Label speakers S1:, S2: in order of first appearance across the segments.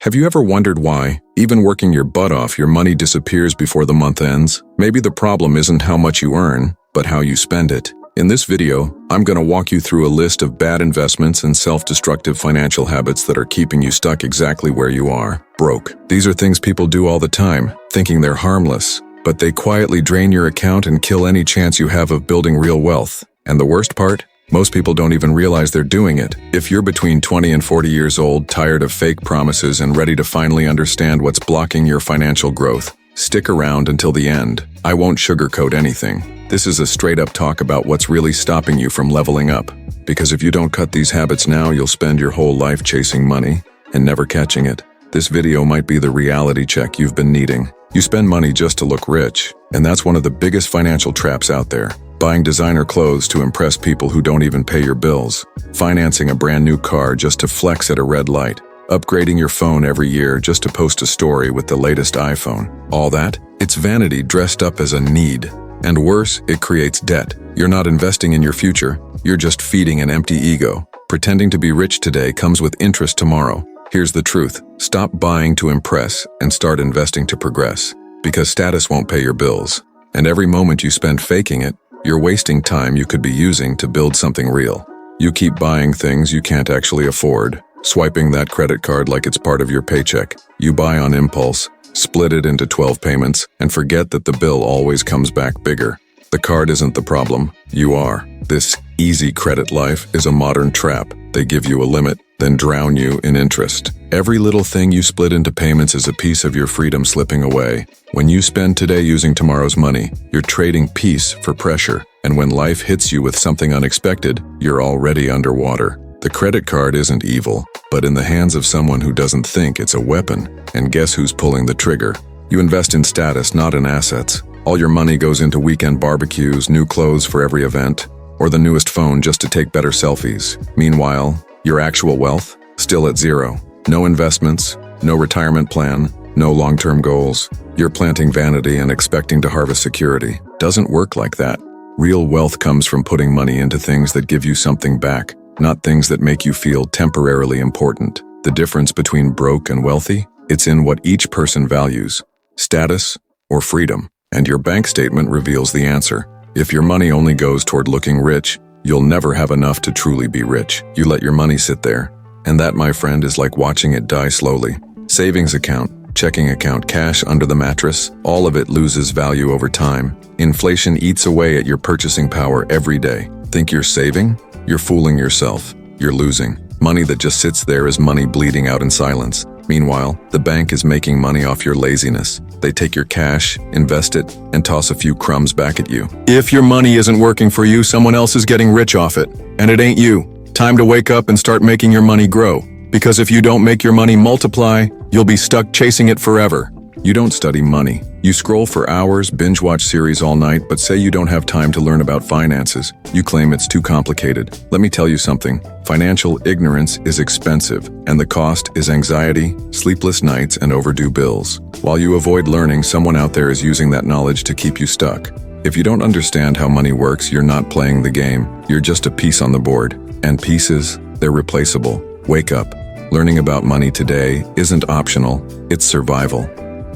S1: Have you ever wondered why, even working your butt off, your money disappears before the month ends? Maybe the problem isn't how much you earn, but how you spend it. In this video, I'm going to walk you through a list of bad investments and self-destructive financial habits that are keeping you stuck exactly where you are, broke. These are things people do all the time, thinking they're harmless, but they quietly drain your account and kill any chance you have of building real wealth. And the worst part? Most people don't even realize they're doing it. If you're between 20 and 40 years old, tired of fake promises and ready to finally understand what's blocking your financial growth, stick around until the end. I won't sugarcoat anything. This is a straight-up talk about what's really stopping you from leveling up. Because if you don't cut these habits now, you'll spend your whole life chasing money and never catching it. This video might be the reality check you've been needing. You spend money just to look rich, and that's one of the biggest financial traps out there. Buying designer clothes to impress people who don't even pay your bills. Financing a brand new car just to flex at a red light. Upgrading your phone every year just to post a story with the latest iPhone. All that? It's vanity dressed up as a need. And worse, it creates debt. You're not investing in your future, you're just feeding an empty ego. Pretending to be rich today comes with interest tomorrow. Here's the truth. Stop buying to impress and start investing to progress. Because status won't pay your bills. And every moment you spend faking it, you're wasting time you could be using to build something real. You keep buying things you can't actually afford, swiping that credit card like it's part of your paycheck. You buy on impulse, split it into 12 payments, and forget that the bill always comes back bigger. The card isn't the problem, you are. This easy credit life is a modern trap. They give you a limit, then drown you in interest. Every little thing you split into payments is a piece of your freedom slipping away. When you spend today using tomorrow's money, you're trading peace for pressure. And when life hits you with something unexpected, you're already underwater. The credit card isn't evil, but in the hands of someone who doesn't think it's a weapon. And guess who's pulling the trigger? You invest in status, not in assets. All your money goes into weekend barbecues, new clothes for every event, or the newest phone just to take better selfies. Meanwhile, your actual wealth? Still at zero. No investments, no retirement plan, no long-term goals. You're planting vanity and expecting to harvest security. Doesn't work like that. Real wealth comes from putting money into things that give you something back, not things that make you feel temporarily important. The difference between broke and wealthy? It's in what each person values, status or freedom. And your bank statement reveals the answer. If your money only goes toward looking rich, you'll never have enough to truly be rich. You let your money sit there. And that, my friend, is like watching it die slowly. Savings account, checking account, cash under the mattress, all of it loses value over time. Inflation eats away at your purchasing power every day. Think you're saving? You're fooling yourself. You're losing. Money that just sits there is money bleeding out in silence. Meanwhile, the bank is making money off your laziness. They take your cash, invest it, and toss a few crumbs back at you. If your money isn't working for you, someone else is getting rich off it. And it ain't you. Time to wake up and start making your money grow. Because if you don't make your money multiply, you'll be stuck chasing it forever. You don't study money. You scroll for hours, binge-watch series all night, but say you don't have time to learn about finances. You claim it's too complicated. Let me tell you something. Financial ignorance is expensive, and the cost is anxiety, sleepless nights, and overdue bills. While you avoid learning, someone out there is using that knowledge to keep you stuck. If you don't understand how money works, you're not playing the game. You're just a piece on the board. And pieces, they're replaceable. Wake up. Learning about money today isn't optional, it's survival.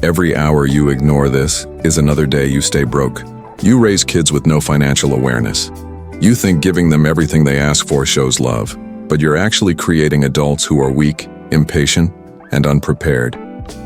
S1: Every hour you ignore this is another day you stay broke. You raise kids with no financial awareness. You think giving them everything they ask for shows love, but you're actually creating adults who are weak, impatient, and unprepared.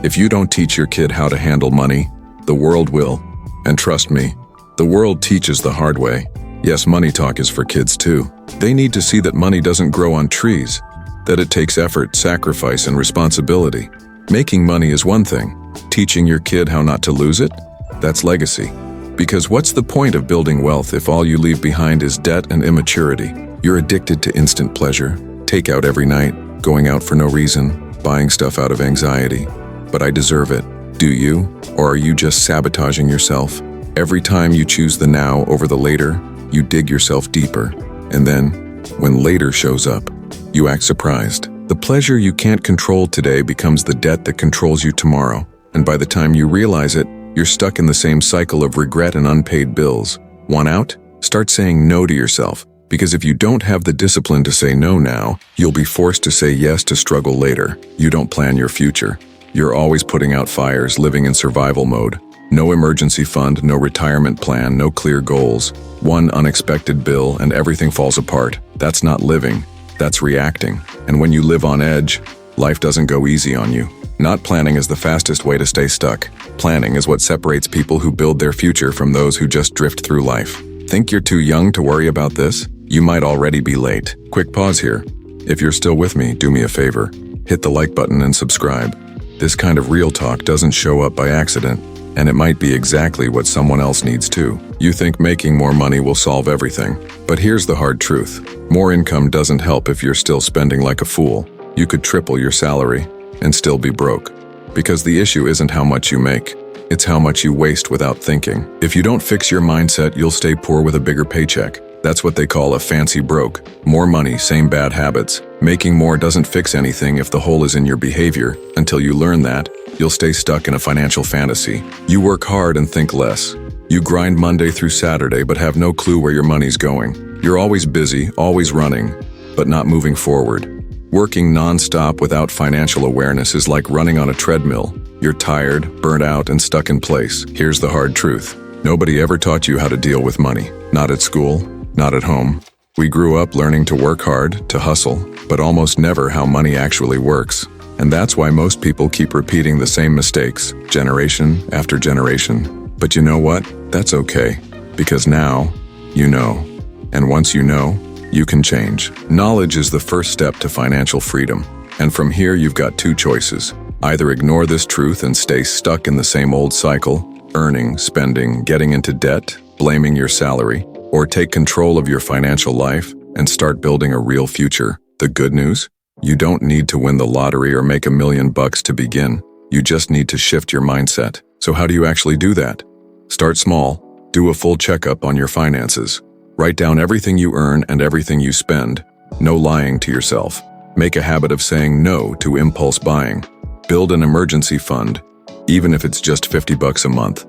S1: If you don't teach your kid how to handle money, the world will. And trust me, the world teaches the hard way. Yes, money talk is for kids too. They need to see that money doesn't grow on trees, that it takes effort, sacrifice, and responsibility. Making money is one thing. Teaching your kid how not to lose it? That's legacy. Because what's the point of building wealth if all you leave behind is debt and immaturity? You're addicted to instant pleasure, takeout every night, going out for no reason, buying stuff out of anxiety. But I deserve it. Do you? Or are you just sabotaging yourself? Every time you choose the now over the later, you dig yourself deeper. And then, when later shows up, you act surprised. The pleasure you can't control today becomes the debt that controls you tomorrow. And by the time you realize it, you're stuck in the same cycle of regret and unpaid bills. Want out? Start saying no to yourself. Because if you don't have the discipline to say no now, you'll be forced to say yes to struggle later. You don't plan your future. You're always putting out fires, living in survival mode. No emergency fund, no retirement plan, no clear goals. One unexpected bill and everything falls apart. That's not living. That's reacting. And when you live on edge, life doesn't go easy on you. Not planning is the fastest way to stay stuck. Planning is what separates people who build their future from those who just drift through life. Think you're too young to worry about this? You might already be late. Quick pause here. If you're still with me, do me a favor. Hit the like button and subscribe. This kind of real talk doesn't show up by accident, and it might be exactly what someone else needs too. You think making more money will solve everything, but here's the hard truth. More income doesn't help if you're still spending like a fool. You could triple your salary and still be broke. Because the issue isn't how much you make, it's how much you waste without thinking. If you don't fix your mindset, you'll stay poor with a bigger paycheck. That's what they call a fancy broke. More money, same bad habits. Making more doesn't fix anything if the hole is in your behavior. Until you learn that, you'll stay stuck in a financial fantasy. You work hard and think less. You grind Monday through Saturday but have no clue where your money's going. You're always busy, always running, but not moving forward. Working non-stop without financial awareness is like running on a treadmill. You're tired, burnt out, and stuck in place. Here's the hard truth. Nobody ever taught you how to deal with money. Not at school, not at home. We grew up learning to work hard, to hustle, but almost never how money actually works. And that's why most people keep repeating the same mistakes, generation after generation. But you know what? That's okay. Because now, you know. And once you know, you can change. Knowledge is the first step to financial freedom. And from here, you've got two choices. Either ignore this truth and stay stuck in the same old cycle, earning, spending, getting into debt, blaming your salary, or take control of your financial life and start building a real future. The good news? You don't need to win the lottery or make $1 million to begin. You just need to shift your mindset. So how do you actually do that? Start small. Do a full checkup on your finances. Write down everything you earn and everything you spend. No lying to yourself. Make a habit of saying no to impulse buying. Build an emergency fund, even if it's just $50 a month.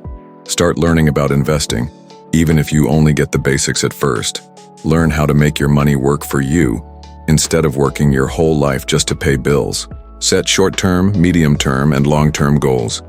S1: Start learning about investing, even if you only get the basics at first. Learn how to make your money work for you, instead of working your whole life just to pay bills. Set short-term, medium-term, and long-term goals.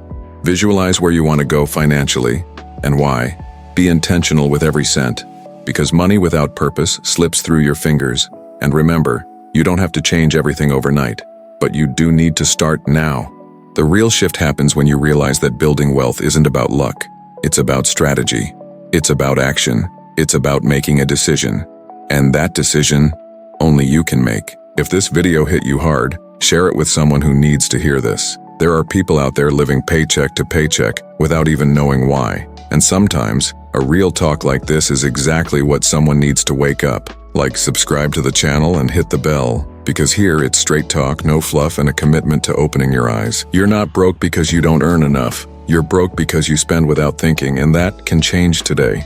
S1: Visualize where you want to go financially, and why. Be intentional with every cent, because money without purpose slips through your fingers. And remember, you don't have to change everything overnight, but you do need to start now. The real shift happens when you realize that building wealth isn't about luck. It's about strategy. It's about action. It's about making a decision. And that decision, only you can make. If this video hit you hard, share it with someone who needs to hear this. There are people out there living paycheck to paycheck without even knowing why. And sometimes, a real talk like this is exactly what someone needs to wake up. Like, subscribe to the channel and hit the bell, because here it's straight talk, no fluff, and a commitment to opening your eyes. You're not broke because you don't earn enough. You're broke because you spend without thinking, and that can change today.